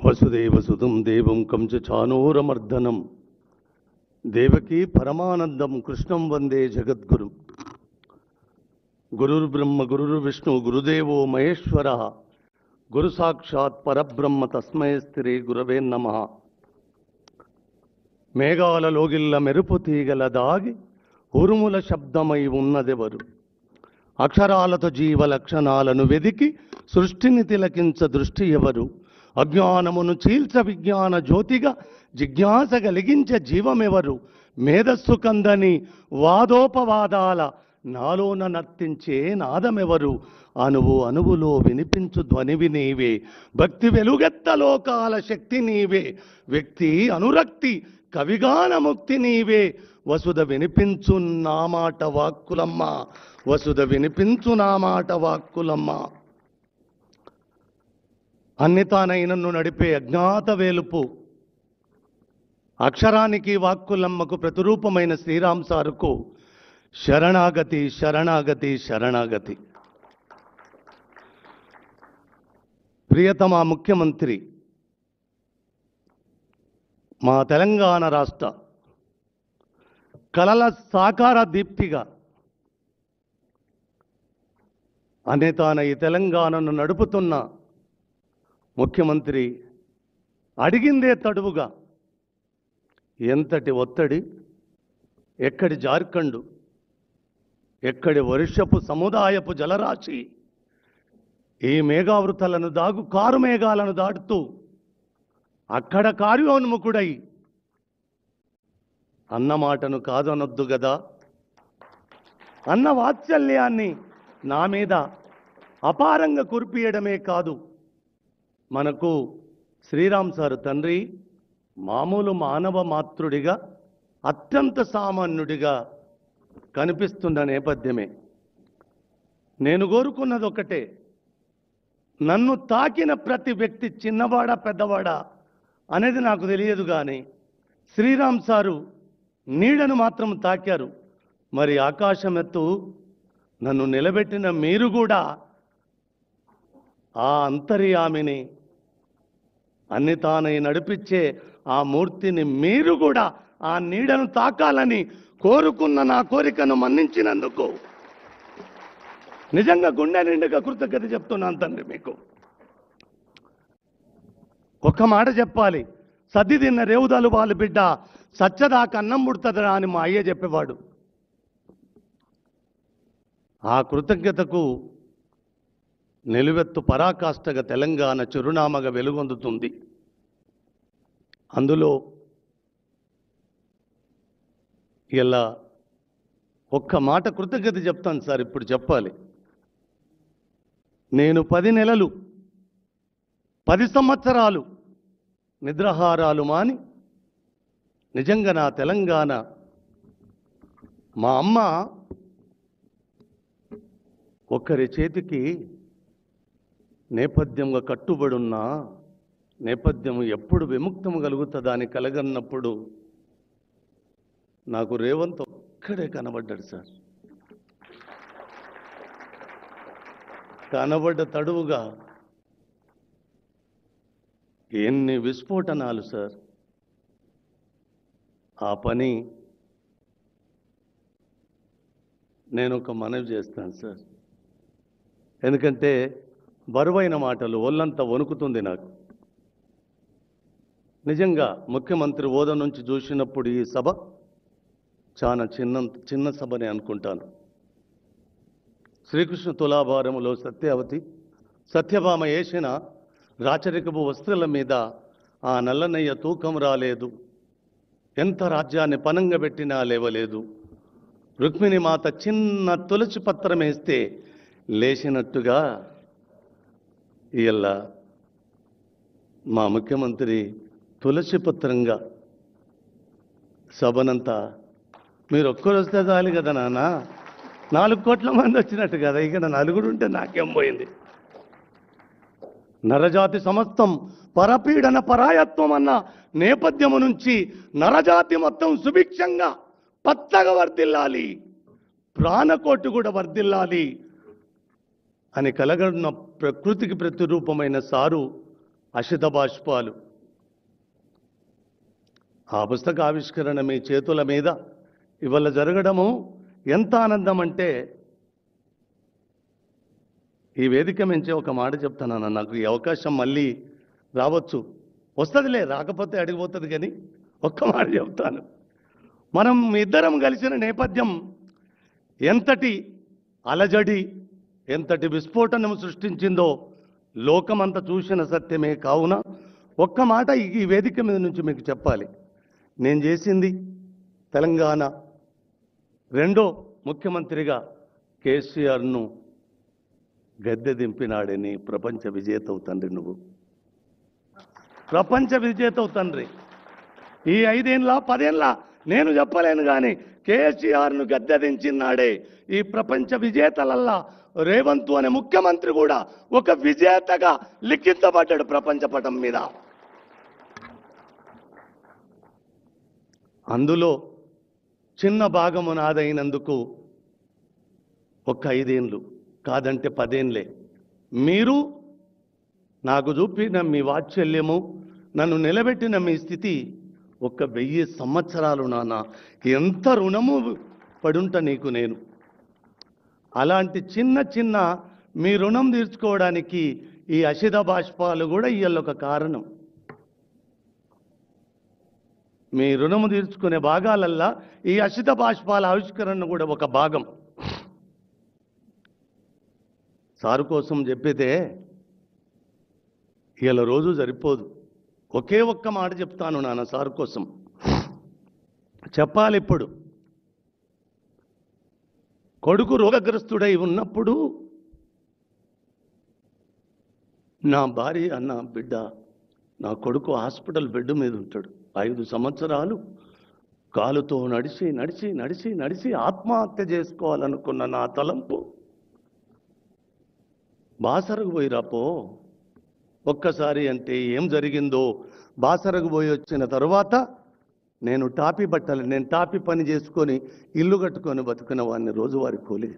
వసుదేవసుతం దేవం కంచచానూరమర్దనం దేవకీ పరమానందం కృష్ణం వందే జగద్గురు. గురుర్బ్రహ్మ గురుర్విష్ణు గురుదేవో మహేశ్వర గురు సాక్షాత్ పరబ్రహ్మ తస్మై శ్రీ గురవే నమః. మేఘాలలోగిల్ల మెరుపు తీగల దాగి ఉరుముల శబ్దమై ఉన్నదెవరు? అక్షరాలతో జీవ లక్షణాలను వెదికి సృష్టిని తిలకించ దృష్టి ఎవరు? అజ్ఞానమును చీల్చ విజ్ఞాన జ్యోతిగా జిజ్ఞాస కలిగించే జీవమెవరు? మేధస్సు కందని వాదోపవాదాల నాలోన నర్తించే నాదమెవరు? అణువు అణువులో వినిపించు ధ్వనివి నీవే, భక్తి వెలుగెత్త లోకాల శక్తి నీవే, వ్యక్తి అనురక్తి కవిగాన ముక్తి నీవే. వసుధ వినిపించు నా మాట వాక్కులమ్మ, వసుధ వినిపించు నా మాట వాక్కులమ్మ. అన్ని తానైనను నడిపే అజ్ఞాత వేలుపు అక్షరానికి వాక్కులమ్మకు ప్రతిరూపమైన శ్రీరామ్ సారుకు శరణాగతి శరణాగతి శరణాగతి. ప్రియతమ ముఖ్యమంత్రి, మా తెలంగాణ రాష్ట్ర కలల సాకార దీప్తిగా అనే తాన ఈ తెలంగాణను నడుపుతున్న ముఖ్యమంత్రి అడిగిందే తడువుగా ఎంతటి ఒత్తిడి, ఎక్కడి జార్ఖండ్, ఎక్కడి వర్షపు సముదాయపు జలరాశి ఈ మేఘావృతలను కారు మేఘాలను దాటుతూ అక్కడ కార్యోన్ముఖుడై అన్న మాటను కాదనొద్దు గదా, అన్న వాత్సల్యాన్ని నా మీద అపారంగా కురిపియడమే కాదు, మనకు శ్రీరామ్ సారు తండ్రి మామూలు మానవ మాతృడిగా అత్యంత సామాన్యుడిగా కనిపిస్తున్న నేపథ్యమే. నేను కోరుకున్నది ఒకటే, నన్ను తాకిన ప్రతి వ్యక్తి చిన్నవాడా పెద్దవాడా అనేది నాకు తెలియదు, కానీ శ్రీరామ్ సారు నీడను మాత్రం తాకారు. మరి ఆకాశం ఎత్తు నన్ను నిలబెట్టిన మీరు కూడా ఆ అంతర్యామిని, అన్ని తానై నడిపించే ఆ మూర్తిని మీరు కూడా ఆ నీడను తాకాలని కోరుకున్న నా కోరికను మన్నించినందుకు నిజంగా గుండె నిండుగా కృతజ్ఞత చెప్తున్నాను తండ్రి. మీకు ఒక్క మాట చెప్పాలి, సద్ది తిన్న రేవుదాలు వాళ్ళ బిడ్డ సచ్చదాకా అన్నం పుడుతుందా అని మా అయ్య చెప్పేవాడు. ఆ కృతజ్ఞతకు నిలువెత్తు పరాకాష్ఠగా తెలంగాణ చిరునామాగా వెలుగొందుతుంది. అందులో ఇలా ఒక్క మాట కృతజ్ఞత చెప్తాను సార్, ఇప్పుడు చెప్పాలి. నేను 10 నెలలు 10 సంవత్సరాలు నిద్రాహారాలు మాని నిజంగా నా తెలంగాణ, మా అమ్మ ఒకరి చేతికి నేపథ్యంగా కట్టుబడున్న నేపథ్యము ఎప్పుడు విముక్తము కలుగుతుందా అని కలగన్నప్పుడు నాకు రేవంత్ ఒక్కడే కనబడ్డాడు సార్. కనబడ్డ తడువుగా ఎన్ని విస్ఫోటనాలు సార్. ఆ పని నేను ఒక మనవి చేస్తాను సార్, ఎందుకంటే బరువైన మాటలు, ఒళ్ళంతా వణుకుతుంది నాకు. నిజంగా ముఖ్యమంత్రి హోదా నుంచి చూసినప్పుడు ఈ సభ చాలా చిన్న సభని అనుకుంటాను. శ్రీకృష్ణ తులాభారములో సత్యభామ వేసిన రాచరికపు వస్త్రాల మీద ఆ నల్లనయ్య తూకం రాలేదు, ఎంత రాజ్యాన్ని పనంగా పెట్టినా లేవలేదు. రుక్మిణి మాత చిన్న తులసి పత్రం వేస్తే లేచినట్టుగా ఇలా మా ముఖ్యమంత్రి తులసి పత్రంగా సభనంతా మీరు ఒక్కరు వస్తే చాలు కదా నాన్న, 4 కోట్ల మంది వచ్చినట్టు కదా, ఇక్కడ నలుగురు ఉంటే నాకేం పోయింది. నరజాతి సమస్తం పరపీడన పరాయత్వం అన్న నేపథ్యము నుంచి నరజాతి మొత్తం సుభిక్షంగా పచ్చగా వర్ధిల్లాలి, ప్రాణకోటి కూడా వర్ధిల్లాలి అని కలగన్న ప్రకృతికి ప్రతిరూపమైన సారు అశిత బాష్పాలు. ఆ పుస్తక ఆవిష్కరణ మీ చేతుల మీద ఇవాళ జరగడము ఎంత ఆనందం అంటే, ఈ వేదిక మించి ఒక మాట చెప్తానన్న, నాకు ఈ అవకాశం మళ్ళీ రావచ్చు, వస్తుందిలే, రాకపోతే అడిగిపోతుంది, కానీ ఒక్క మాట చెప్తాను. మనం ఇద్దరం కలిసిన నేపథ్యం ఎంతటి అలజడి, ఎంతటి విస్ఫోటనం సృష్టించిందో లోకమంతా చూసిన సత్యమే. కావున ఒక్క మాట ఈ వేదిక మీద నుంచి మీకు చెప్పాలి. నేను చేసింది తెలంగాణ రెండో ముఖ్యమంత్రిగా కేసీఆర్ను గద్దె దింపినాడని ప్రపంచ విజేతవు తండ్రి, నువ్వు ప్రపంచ విజేతవు తండ్రి. ఈ 5 ఏళ్ళ 10 ఏళ్ళ నేను చెప్పలేను, కానీ కేసీఆర్ను గద్దె దించినాడే ఈ ప్రపంచ విజేతలల్లా రేవంత్ అనే ముఖ్యమంత్రి కూడా ఒక విజేతగా లిఖించబడ్డాడు ప్రపంచ పటం మీద. అందులో చిన్న భాగము నాదైనందుకు ఒక 5 ఏళ్ళు కాదంటే 10 ఏళ్ళే. మీరు నాకు చూపిన మీ వాత్సల్యము, నన్ను నిలబెట్టిన మీ స్థితి ఒక 1000 సంవత్సరాలు నాన్న. ఎంత రుణము పడుంటా నీకు నేను. అలాంటి చిన్న చిన్న మీ రుణం తీర్చుకోవడానికి ఈ అశిత బాష్పాలు కూడా ఇవాళ ఒక కారణం. మీ రుణము తీర్చుకునే భాగాలల్లా ఈ అశిత బాష్పాల ఆవిష్కరణ కూడా ఒక భాగం. సారు కోసం చెప్పితే ఇవాళ రోజు సరిపోదు. ఒకే ఒక్క మాట చెప్తాను నాన్న, సారు కోసం చెప్పాలి. ఇప్పుడు కొడుకు రోగగ్రస్తుడై ఉన్నప్పుడు నా భార్య అన్న, బిడ్డ, నా కొడుకు హాస్పిటల్ బెడ్ మీద ఉంటాడు, 5 సంవత్సరాలు కాలుతో నడిచి నడిచి నడిచి నడిచి ఆత్మహత్య చేసుకోవాలనుకున్న నా తలంపు, బాసరకు పోయిరాపో ఒక్కసారి అంటే ఏం జరిగిందో. బాసరకు పోయి వచ్చిన తర్వాత నేను టాపీ పని చేసుకొని ఇల్లు కట్టుకొని బతుకున్న వాడిని, రోజువారి కూలి.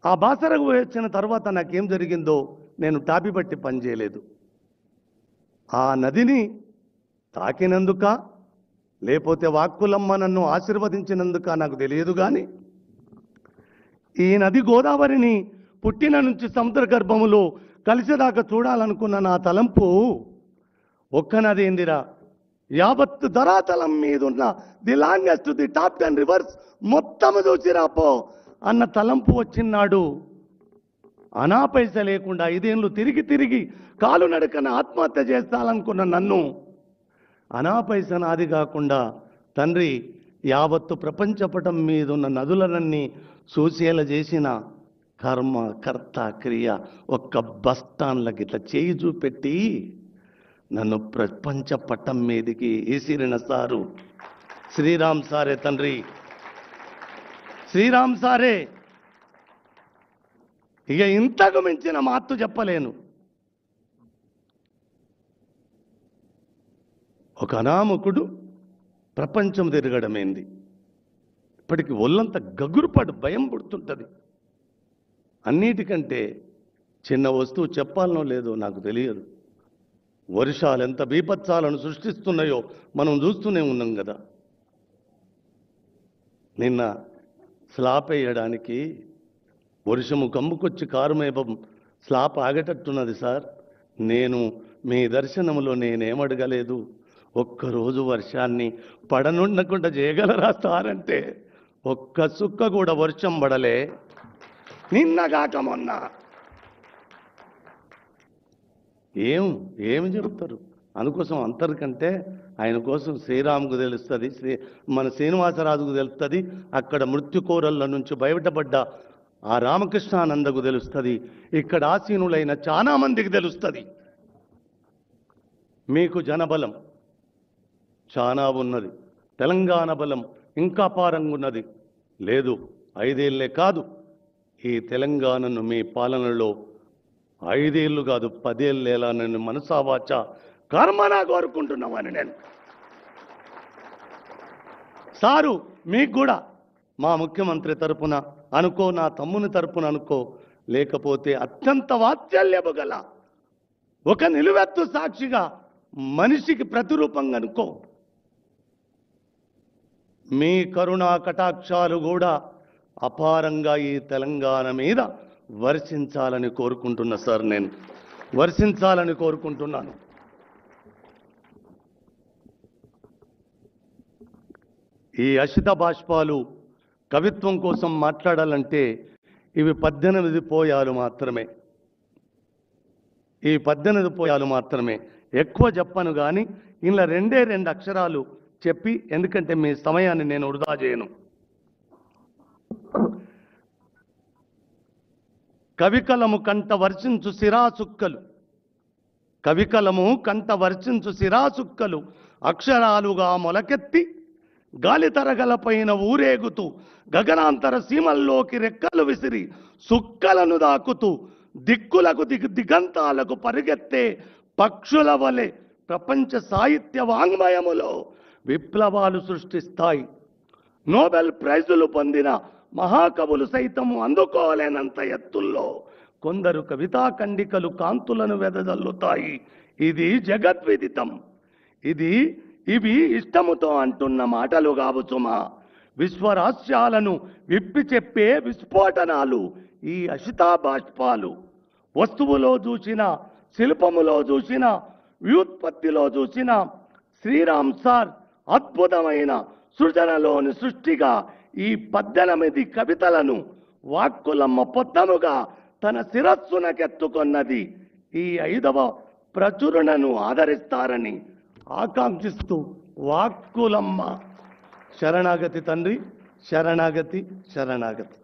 ఆ బాసరకు పోయి వచ్చిన తర్వాత నాకేం జరిగిందో, నేను టాపీ బట్టి పని చేయలేదు. ఆ నదిని తాకినందుక లేకపోతే వాక్కులమ్మ నన్ను ఆశీర్వదించినందుక నాకు తెలియదు, కానీ ఈ నది గోదావరిని పుట్టిన నుంచి సముద్ర గర్భములో కలిసేదాకా చూడాలనుకున్న నా తలంపు ఒక్క నది ఏందిరా, యావత్తు ధరాతలం మీద ఉన్న the longest, the top 10 reverse మొత్తము చూసిరాపో అన్న తలంపు వచ్చినాడు. అనా పైస లేకుండా 5 ఏళ్ళు తిరిగి తిరిగి కాలు నడకన ఆత్మహత్య చేస్తాలనుకున్న నన్ను, అనా పైస నాది కాకుండా తండ్రి యావత్తు ప్రపంచపటం మీద ఉన్న నదులనన్నీ చూసేలా చేసిన కర్మ కర్త క్రియ ఒక్క బస్టాండ్లకి ఇట్లా చేయి చూపెట్టి నన్ను ప్రపంచ పట్టం మీదికి ఈసిరిన సారు శ్రీరామ్ సారే తండ్రి, శ్రీరామ్ సారే. ఇక ఇంతకు మించిన మాత్తు చెప్పలేను. ఒక అనామకుడు ప్రపంచం తిరగడమేంది, ఇప్పటికి ఒళ్ళంతా గగురుపాటు భయం పుడుతుంటుంది. అన్నిటికంటే చిన్న వస్తువు చెప్పాలనో లేదో నాకు తెలియదు. వర్షాలు ఎంత బీభత్సాలను సృష్టిస్తున్నాయో మనం చూస్తూనే ఉన్నాం కదా. నిన్న స్లాబ్ వేయడానికి వర్షము కమ్ముకొచ్చి కారుమేపం స్లాబ్ ఆగేటట్టున్నది సార్. నేను మీ దర్శనంలో నేనేమడగలేదు, ఒక్కరోజు వర్షాన్ని పడనుండకుండా చేయగలరా సార్ అంటే ఒక్క సుక్క కూడా వర్షం పడలే. నిన్నగాక మొన్న ఏమి చెప్తారు. అందుకోసం అంతరికంటే ఆయన కోసం శ్రీరాముకు తెలుస్తుంది, మన శ్రీనివాసరాజుకు తెలుస్తుంది, అక్కడ మృత్యుకోరళ్ళ నుంచి బయటపడ్డ ఆ రామకృష్ణానందకు తెలుస్తుంది, ఇక్కడ ఆసీనులైన చాలా మందికి తెలుస్తుంది. మీకు జనబలం చాలా ఉన్నది, తెలంగాణ బలం ఇంకా పారంగున్నది. లేదు 5 ఏళ్లే కాదు, ఈ తెలంగాణను మీ పాలనలో 5 ఏళ్ళు కాదు 10 ఏళ్ళేలా నేను మనసావాచ కర్మనా కోరుకుంటున్నామని నేను. సారు మీకు కూడా మా ముఖ్యమంత్రి తరపున అనుకో, నా తమ్ముని తరపున అనుకో, లేకపోతే అత్యంత వాత్సల్యము గల ఒక నిలువెత్తు సాక్షిగా మనిషికి ప్రతిరూపంగా అనుకో. మీ కరుణా కటాక్షాలు కూడా అపారంగా ఈ తెలంగాణ మీద వర్షించాలని కోరుకుంటున్నా సార్. నేను వర్షించాలని కోరుకుంటున్నాను. ఈ అశిత బాష్పాలు కవిత్వం కోసం మాట్లాడాలంటే ఇవి 18 పోయాలు మాత్రమే. ఈ 18 పోయాలు మాత్రమే, ఎక్కువ చెప్పను కానీ ఇలా 2 అక్షరాలు చెప్పి, ఎందుకంటే మీ సమయాన్ని నేను వృధా చేయను. కవికలము కంట వర్షించు సిరాసుక్కలు, కవికలము కంట వర్షించు సిరాసుక్కలు అక్షరాలుగా మొలకెత్తి గాలి తరగలపైన ఊరేగుతూ గగనాంతర సీమల్లోకి రెక్కలు విసిరి సుక్కలను దాకుతూ దిక్కులకు దిగంతాలకు పరిగెత్తే పక్షుల వలె ప్రపంచ సాహిత్య వాంగ్మయములో విప్లవాలు సృష్టిస్తాయి. నోబెల్ ప్రైజులు పొందిన మహాకవులు సైతం అందుకోలేనంత ఎత్తుల్లో కొందరు కవితా ఖండికలు కాంతులను వెదజల్లుతాయి. ఇది జగద్విదితం. ఇవి ఇష్టముతో అంటున్న మాటలు కావు సుమా. విశ్వరహస్యాలను విప్పి చెప్పే విస్ఫోటనాలు ఈ అశితా బాష్పాలు. వస్తువులో చూసిన, శిల్పములో చూసిన, వ్యుత్పత్తిలో చూసిన శ్రీరామ్ సార్ అద్భుతమైన సృజనలోని సృష్టిగా ఈ 18 కవితలను వాక్కులమ్మ పొత్తముగా తన శిరస్సునకెత్తుకొన్నది. ఈ 5వ ప్రచురణను ఆదరిస్తారని ఆకాంక్షిస్తూ వాక్కులమ్మ. శరణాగతి తండ్రి, శరణాగతి, శరణాగతి.